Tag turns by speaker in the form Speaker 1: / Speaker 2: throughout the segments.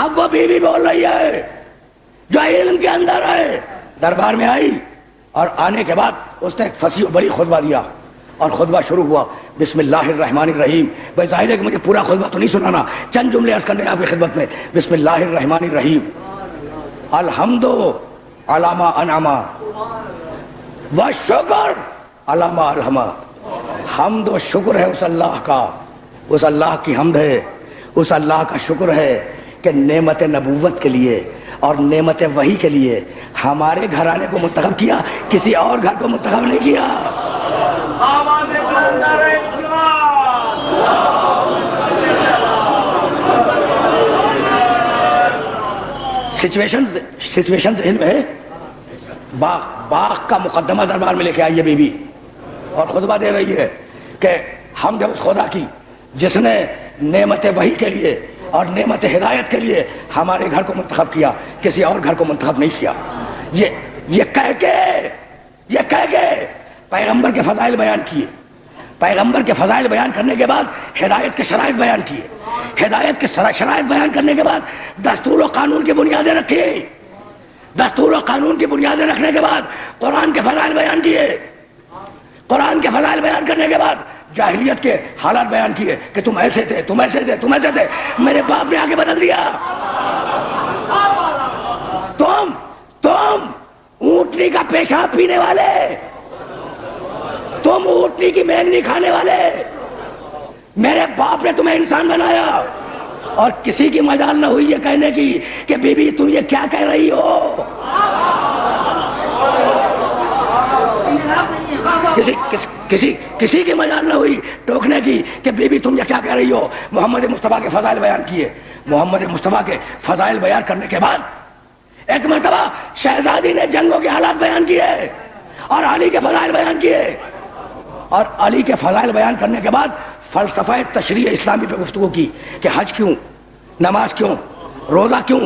Speaker 1: اب وہ بیوی بول رہی ہے جو علم کے اندر ہے، دربار میں آئی اور آنے کے بعد اس نے ایک فصیح بڑی خطبہ دیا اور خطبہ شروع ہوا بسم اللہ الرحمن الرحیم. بھائی ظاہر ہے کہ مجھے پورا خطبہ تو نہیں سنانا، چند جملے عرض کرنے آپ کی خدمت میں. بسم اللہ الرحمن الرحیم. الحمد علی ما انعم والشکر علی ما الہم. حمد و شکر ہے اس اللہ کا، اس اللہ کی حمد ہے، اس اللہ کا شکر ہے کہ نعمت نبوت کے لیے اور نعمت وحی کے لیے ہمارے گھرانے کو منتخب کیا، کسی اور گھر کو منتخب نہیں کیا. سچویشن ذہن میں ہے. باغ کا مقدمہ دربار میں لے کے آئی ہے بیوی اور خطبہ دے رہی ہے کہ ہم جب اس خدا کی جس نے نعمت وحی کے لیے اور نعمت ہدایت کے لیے ہمارے گھر کو منتخب کیا، کسی اور گھر کو منتخب نہیں کیا. یہ کہہ کے پیغمبر کے فضائل بیان کیے. پیغمبر کے فضائل بیان کرنے کے بعد ہدایت کے شرائط بیان کیے. ہدایت کے شرائط بیان کرنے کے بعد دستور و قانون کی بنیادیں رکھی. دستور و قانون کی بنیادیں رکھنے کے بعد قرآن کے فضائل بیان کیے. قرآن کے فضائل بیان کرنے کے بعد جاہلیت کے حالات بیان کیے کہ تم ایسے تھے، تم ایسے تھے، تم ایسے تھے. میرے باپ نے آگے بدل دیا. تم اونٹنی کا پیشاب پینے والے، تم اونٹنی کی مینگنی کھانے والے. میرے باپ نے تمہیں انسان بنایا اور کسی کی مجال نہ ہوئی یہ کہنے کی کہ بی بی تم یہ کیا کہہ رہی ہو. کسی کی مجال نہ ہوئی ٹوکنے کی کہ بی بی تم یہ کیا کہہ رہی ہو. محمد مصطفیٰ کے فضائل بیان کیے. محمد مصطفیٰ کے فضائل بیان کرنے کے بعد ایک مرتبہ شہزادی نے جنگوں کے حالات بیان کیے اور علی کے فضائل بیان کیے. اور علی کے فضائل بیان کرنے کے بعد فلسفہ تشریع اسلامی پہ گفتگو کی کہ حج کیوں، نماز کیوں، روزہ کیوں،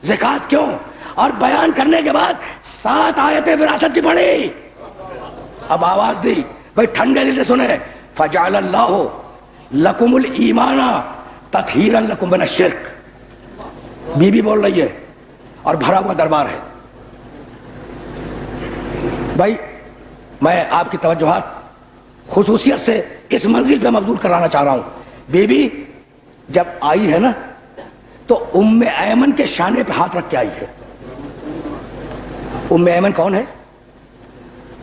Speaker 1: زکوٰۃ کیوں. اور بیان کرنے کے بعد 7 آیتیں وراثت کی پڑھی. اب آواز دی بھائی ٹھنڈے دل سے سنے. فجعل اللہ لکم الایمان تطہیرا لکم من الشرک. بی بی بول رہی ہے اور بھرا ہوا دربار ہے. بھائی میں آپ کی توجہات خصوصیت سے اس منزل پہ مبذول کرانا چاہ رہا ہوں. بی بی جب آئی ہے نا تو ام ایمن کے شانے پہ ہاتھ رکھ کے آئی ہے. ام ایمن کون ہے؟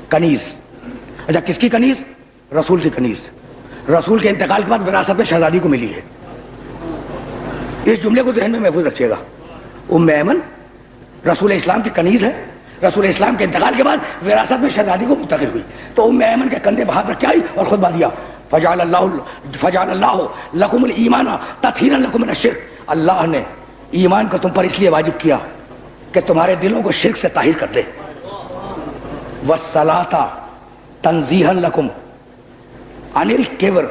Speaker 1: کنیز. اچھا کس کی کنیز؟ رسول کی کنیز. رسول کے انتقال کے بعد وراثت میں شہزادی کو ملی ہے. اس جملے کو ذہن میں محفوظ رکھیے گا. ام ایمن رسول اسلام کی کنیز ہے. رسول اسلام کے انتقال کے بعد وراثت میں شہزادی کو منتقل ہوئی. تو ام ایمن کے کندھے پہ ہاتھ رکھ کے آئی اور خطبہ دیا فجعل اللہ لکم الایمان تطہیرا لکم من الشرک. اللہ نے ایمان کو تم پر اس لیے واجب کیا کہ تمہارے دلوں کو شرک سے طاہر کر دے. والصلاۃ تنزیہا لکم عن الکبر.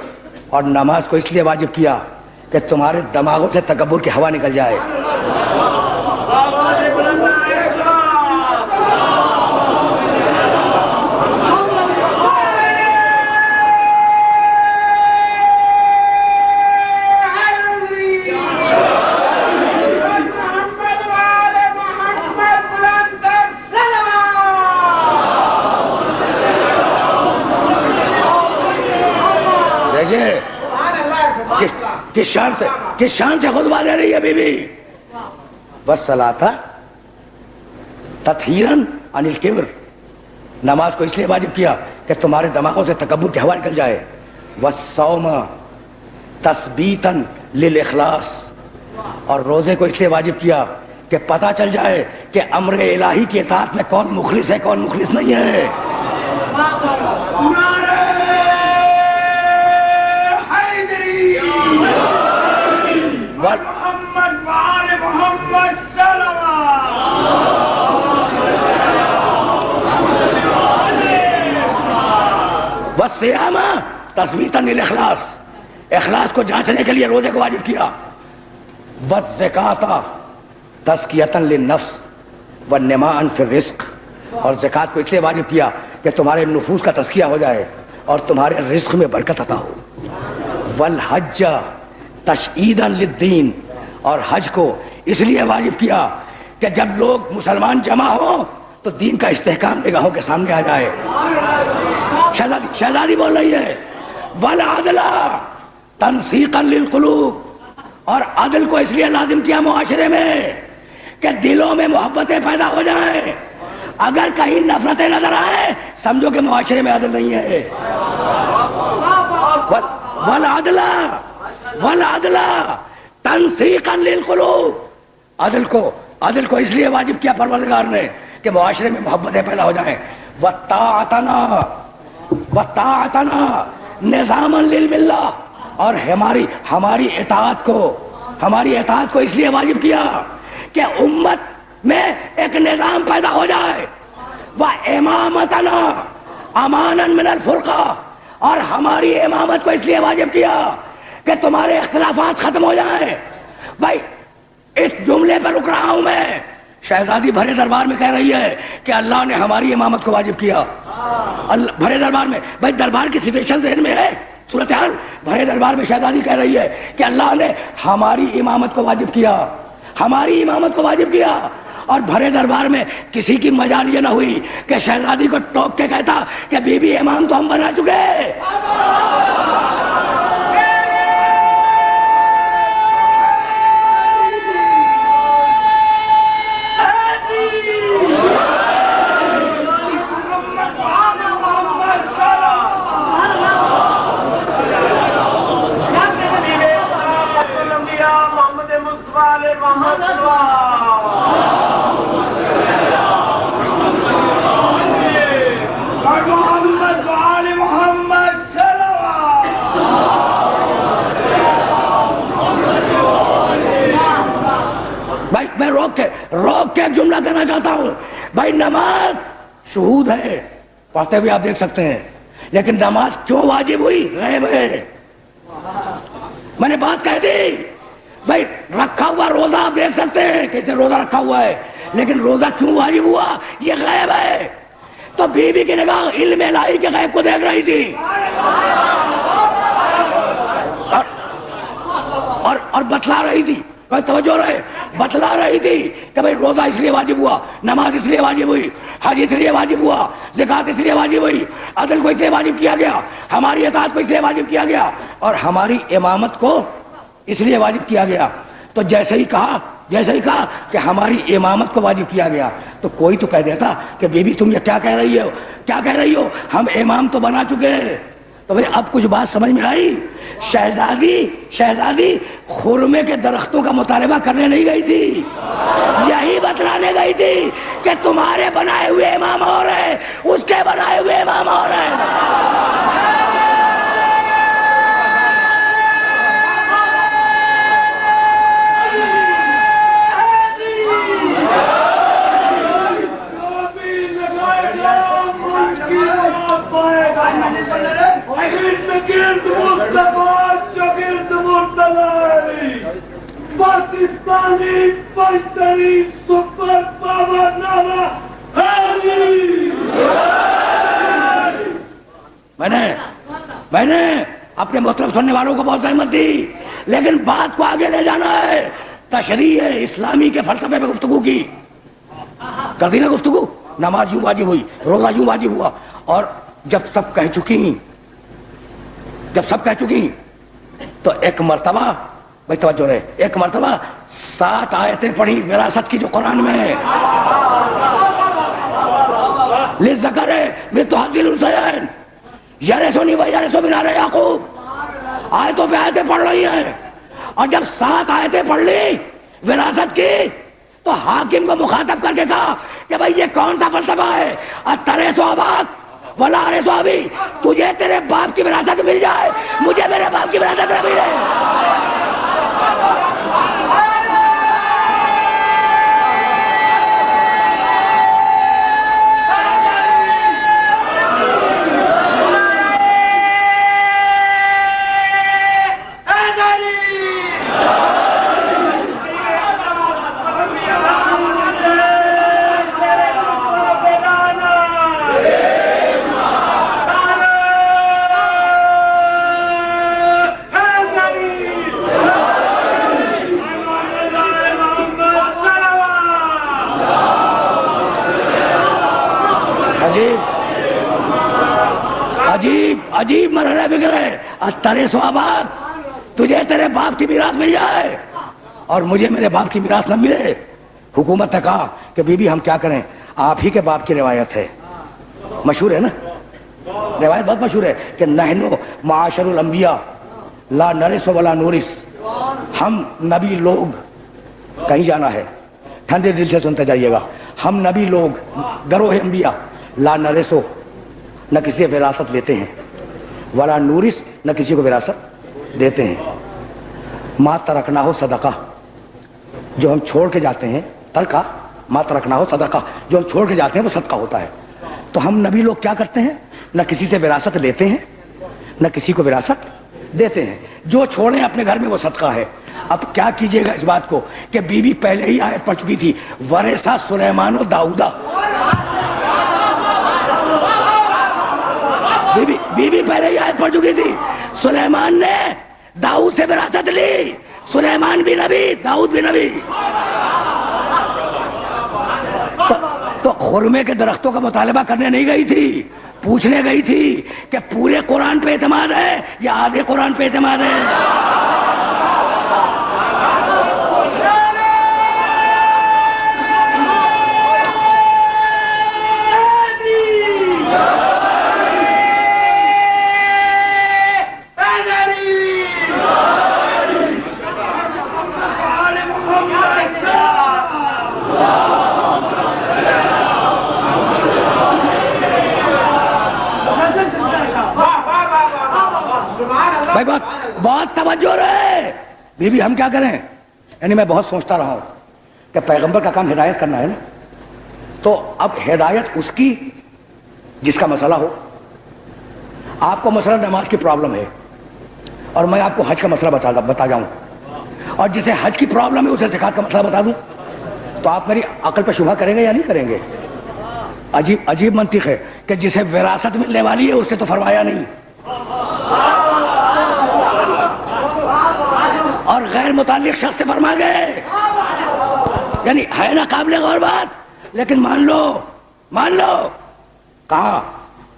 Speaker 1: اور نماز کو اس لیے واجب کیا کہ تمہارے دماغوں سے تکبر کی ہوا نکل جائے. کس شان سے خطبہ دے رہی ہے بی بی. والصلاۃ تطہیرا عن الکبر. نماز کو اس لیے واجب کیا کہ تمہارے دماغوں سے تکبر کی ہوا نکل جائے. والصوم تثبیتا للاخلاص. اور روزے کو اس لیے واجب کیا کہ پتہ چل جائے کہ امر الہی کی اطاعت میں کون مخلص ہے کون مخلص نہیں ہے. والصيام تثبيتا للاخلاص. اخلاص کو جانچنے کے لیے روزے کو واجب کیا. والزکاۃ تزکیۃ للنفس والنماء فی الرزق. اور زکات کو اس لیے واجب کیا کہ تمہارے نفوس کا تزکیہ ہو جائے اور تمہارے رزق میں برکت عطا ہو. والحج تشعیدا للدین. اور حج کو اس لیے واجب کیا کہ جب لوگ مسلمان جمع ہوں تو دین کا استحکام نگاہوں کے سامنے آ جائے. شہزادی بول رہی ہے والعدل تنسیقا للقلوب، اور عدل کو اس لیے لازم کیا معاشرے میں کہ دلوں میں محبتیں پیدا ہو جائیں. اگر کہیں نفرتیں نظر آئیں سمجھو کہ معاشرے میں عدل نہیں ہے. والعدل تنسیقا للقلوب، عدل کو اس لیے واجب کیا پروردگار نے کہ معاشرے میں محبتیں پیدا ہو جائیں. وطاعتنا نظاما للملہ، اور ہماری اطاعت کو اس لیے واجب کیا کہ امت میں ایک نظام پیدا ہو جائے. وامامتنا امانا من الفرقہ، اور ہماری امامت کو اس لیے واجب کیا کہ تمہارے اختلافات ختم ہو جائیں. بھائی اس جملے پر رک رہا ہوں میں. شہزادی بھرے دربار میں کہہ رہی ہے کہ اللہ نے ہماری امامت کو واجب کیا. بھرے دربار میں، بھائی دربار کی سچویشن ذہن میں ہے، صورتحال بھرے دربار میں شہزادی کہہ رہی ہے کہ اللہ نے ہماری امامت کو واجب کیا، اور بھرے دربار میں کسی کی مجال یہ نہ ہوئی کہ شہزادی کو ٹوک کے کہتا کہ بی بی امام تو ہم بنا چکے. میں روک کے ایک جملہ کہنا چاہتا ہوں. بھائی نماز شہود ہے، پڑھتے ہوئے آپ دیکھ سکتے ہیں، لیکن نماز کیوں واجب ہوئی؟ غیب ہے. میں نے بات کہہ دی. بھائی رکھا ہوا روزہ آپ دیکھ سکتے ہیں کہ روزہ رکھا ہوا ہے، لیکن روزہ کیوں واجب ہوا؟ یہ غیب ہے. تو بیوی کی نگاہ علم الہی کے غیب کو دیکھ رہی تھی اور بتلا رہی تھی. توجہ رہے، بتلا رہی تھی کہ بھائی روزہ اس لیے واجب ہوا، نماز اس لیے واجب ہوئی، حج اس لیے واجب ہوا، زکات اس لیے واجب ہوئی، عدل کو اس لیے واجب کیا گیا، ہماری اطاعت کو اس لیے واجب کیا گیا، اور ہماری امامت کو اس لیے واجب کیا گیا. تو جیسے ہی کہا کہ ہماری امامت کو واجب کیا گیا تو کوئی تو کہہ دیتا کہ بی بی تم یہ کیا کہہ رہی ہو، ہم امام تو بنا چکے ہیں. تو بھائی اب کچھ بات سمجھ میں آئی. شہزادی خرمے کے درختوں کا مطالبہ کرنے نہیں گئی تھی، یہی بتلانے گئی تھی کہ تمہارے بنائے ہوئے امام اور ہیں، اس کے بنائے ہوئے امام اور ہیں.
Speaker 2: پاکستانی بہترین سپر پاور ناما
Speaker 1: میں نے اپنے محترم سننے والوں کو بہت سہمت دی، لیکن بات کو آگے لے جانا ہے. تشریح اسلامی کے فلسفے پہ گفتگو کی، کر دی نا گفتگو. نماز یوں واجب ہوئی، روزہ یوں واجب ہوا، اور جب سب کہہ چکی تو ایک مرتبہ، بھائی توجہ رہے، ایک مرتبہ 7 آیتیں پڑھی وراثت کی جو قرآن میں ہے. للذکر مثل حظ الانثیین یرثنی و یرث من آل یعقوب. آیتوں پہ آیتیں پڑھ رہی ہیں، اور جب 7 آیتیں پڑھ لی وراثت کی تو حاکم کو مخاطب کر کے کہا کہ بھائی یہ کون سا فلسفہ ہے؟ اتریث اباک ولا ارث ابی، تجھے تیرے باپ کی وراثت مل جائے، مجھے میرے باپ کی وراثت نہ ملے. عجیب مرحلہ بگڑے ترے سوابات تجھے تیرے باپ کی میراث مل جائے اور مجھے میرے باپ کی میراث نہ ملے. حکومت نے کہا کہ بی بی ہم کیا کریں, آپ ہی کے باپ کی روایت ہے, مشہور ہے نا, روایت بہت مشہور ہے کہ نحنو معاشر الانبیاء لا نرث ولا نورث, ہم نبی لوگ, کہیں جانا ہے ٹھنڈے دل سے سنتے جائیے گا, ہم نبی لوگ گروہ انبیاء لا نرثو نہ کسی سے وراثت لیتے ہیں, ولا نورث نہ کسی کو وراثت دیتے ہیں. ما ترکنا ہو صدقہ, جو ہم چھوڑ کے جاتے ہیں, ترکہ ما ترکنا ہو صدقہ, جو ہم چھوڑ کے جاتے ہیں وہ صدقہ ہوتا ہے. تو ہم نبی لوگ کیا کرتے ہیں, نہ کسی سے وراثت لیتے ہیں نہ کسی کو وراثت دیتے ہیں, جو چھوڑیں اپنے گھر میں وہ صدقہ ہے. اب کیا کیجئے گا اس بات کو کہ بی بی پہلے ہی آیت پڑھ چکی تھی, ورثہ سلیمان و داؤدا, بی بی پہلے ہی آیت پڑھ چکی تھی, سلیمان نے داؤد سے وراثت لی, سلیمان بھی نبی داؤد بھی نبی. تو خرمے کے درختوں کا مطالبہ کرنے نہیں گئی تھی, پوچھنے گئی تھی کہ پورے قرآن پہ اعتماد ہے یا آدھے قرآن پہ اعتماد ہے. بھائی بہت توجہ رہے. بی بی ہم کیا کریں, یعنی میں بہت سوچتا رہا ہوں کہ پیغمبر کا کام ہدایت کرنا ہے نا, تو اب ہدایت اس کی جس کا مسئلہ ہو. آپ کو مسئلہ نماز کی پرابلم ہے اور میں آپ کو حج کا مسئلہ بتا جاؤں, اور جسے حج کی پرابلم ہے اسے زکات کا مسئلہ بتا دوں, تو آپ میری عقل پہ شبہ کریں گے یا نہیں کریں گے؟ عجیب منطق ہے کہ جسے وراثت ملنے والی ہے اس سے تو فرمایا نہیں, اور غیر متعلق شخص سے فرما گئے. یعنی ہے نا قابل غور بات, لیکن مان لو کہا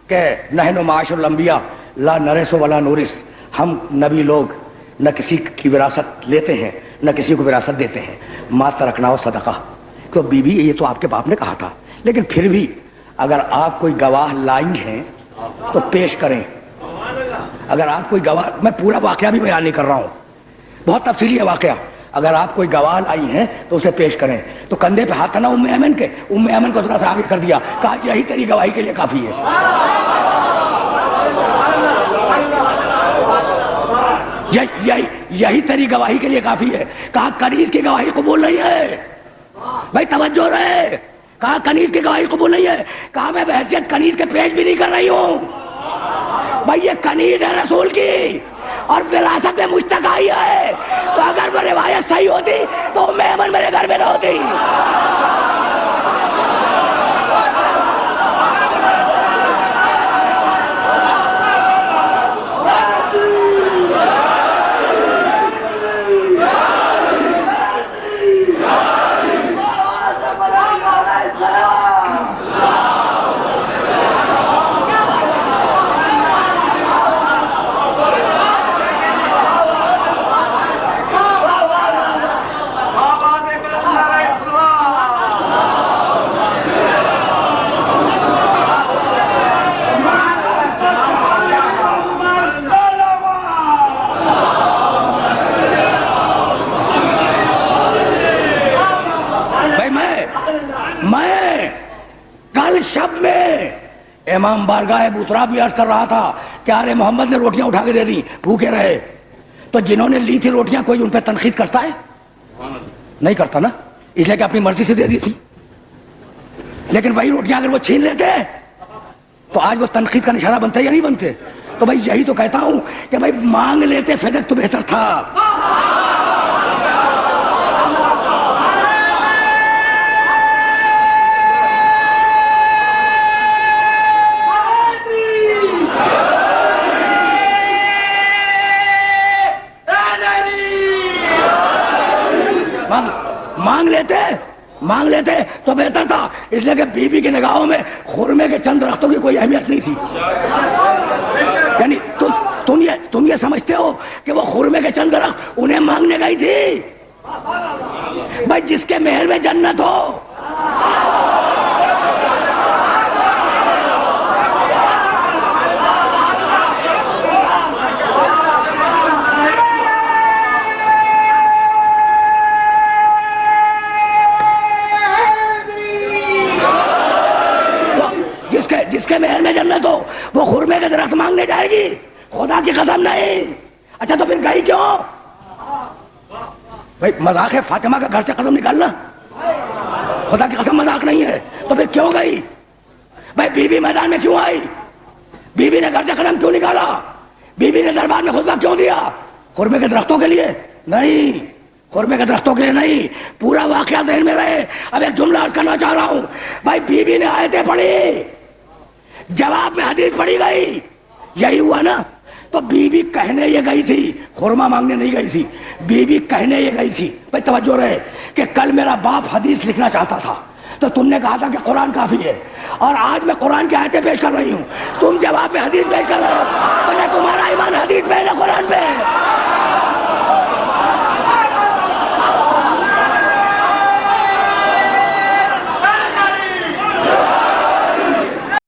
Speaker 1: کہ نحن معاشر الانبیاء لا نرث ولا نورث, ہم نبی لوگ نہ کسی کی وراثت لیتے ہیں نہ کسی کو وراثت دیتے ہیں. ما ترکنا ہو صدقہ, کہ بی بی یہ تو آپ کے باپ نے کہا تھا, لیکن پھر بھی اگر آپ کوئی گواہ لائی ہیں تو پیش کریں. اگر آپ کوئی گواہ, میں پورا واقعہ بھی بیان نہیں کر رہا ہوں, بہت تفصیلی ہے واقعہ, اگر آپ کوئی گواہ آئی ہیں تو اسے پیش کریں. تو کندھے پہ ہاتھ تھا نا ام ایمن کے, ام ایمن کو ذرا سا آگے کر دیا, کہا یہی تیری گواہی کے لیے کافی ہے. یہی تیری گواہی کے لیے کافی ہے. کہا کنیز کی گواہی قبول نہیں ہے. بھائی توجہ رہے, کہا کنیز کی گواہی قبول نہیں ہے. کہا میں بحیثیت کنیز کے پیش بھی نہیں کر رہی ہوں. بھائی یہ کنیز ہے رسول کی اور وراثت میں مجھ تک آئی ہے, تو اگر وہ روایت صحیح ہوتی تو ام ایمن میرے گھر میں نہ ہوتی. امام بارگاہ ابو تراب بھی عرض کر رہا تھا کہ آل محمد نے روٹیاں اٹھا کے دے دی, بھوکے رہے. تو جنہوں نے لی تھی روٹیاں کوئی ان پہ تنقید کرتا ہے؟ نہیں کرتا نا, اس لیے کہ اپنی مرضی سے دے دی تھی. لیکن وہی روٹیاں اگر وہ چھین لیتے تو آج وہ تنقید کا نشانہ بنتے یا نہیں بنتے؟ تو بھائی یہی تو کہتا ہوں کہ بھائی مانگ لیتے فدق تو بہتر تھا. مانگ لیتے تو بہتر تھا, اس لیے کہ بی بی کی نگاہوں میں خرمے کے چند درختوں کی کوئی اہمیت نہیں تھی. تم یہ سمجھتے ہو کہ وہ خرمے کے چند درخت انہیں مانگنے گئی تھی؟ بھائی جس کے محل میں جنت ہو، جس کے محل میں جنت ہو وہ خرمے کے درخت مانگنے جائے گی؟ خدا کی قسم نہیں۔ اچھا تو پھر گئی کیوں؟ بھائی مذاق ہے فاطمہ کا گھر سے قدم نکالنا؟ خدا کی قسم مذاق نہیں ہے، تو پھر کیوں گئی؟ بھائی بی بی میدان میں کیوں آئی؟ بی بی نے گھر سے قدم کیوں نکالا؟ بی بی نے دربار میں خطبہ کیوں دیا؟ خرمے کے درختوں کے لیے نہیں، خرمے کے درختوں کے لیے نہیں، پورا واقعہ ذہن میں رہے۔ اب ایک جملہ عرض کرنا چاہ رہا ہوں، بھائی بی بی نے آیتیں پڑھی، جواب میں حدیث پڑھی گئی، یہی ہوا نا؟ تو بی بی کہنے یہ گئی تھی، خرما مانگنے نہیں گئی تھی، بی بی کہنے یہ گئی تھی بھائی توجہ رہے کہ کل میرا باپ حدیث لکھنا چاہتا تھا تو تم نے کہا تھا کہ قرآن کافی ہے، اور آج میں قرآن کی آیتیں پیش کر رہی ہوں، تم جواب میں حدیث پیش کر رہے ہو، تمہارا ایمان حدیث پہ ہے نا قرآن پہ؟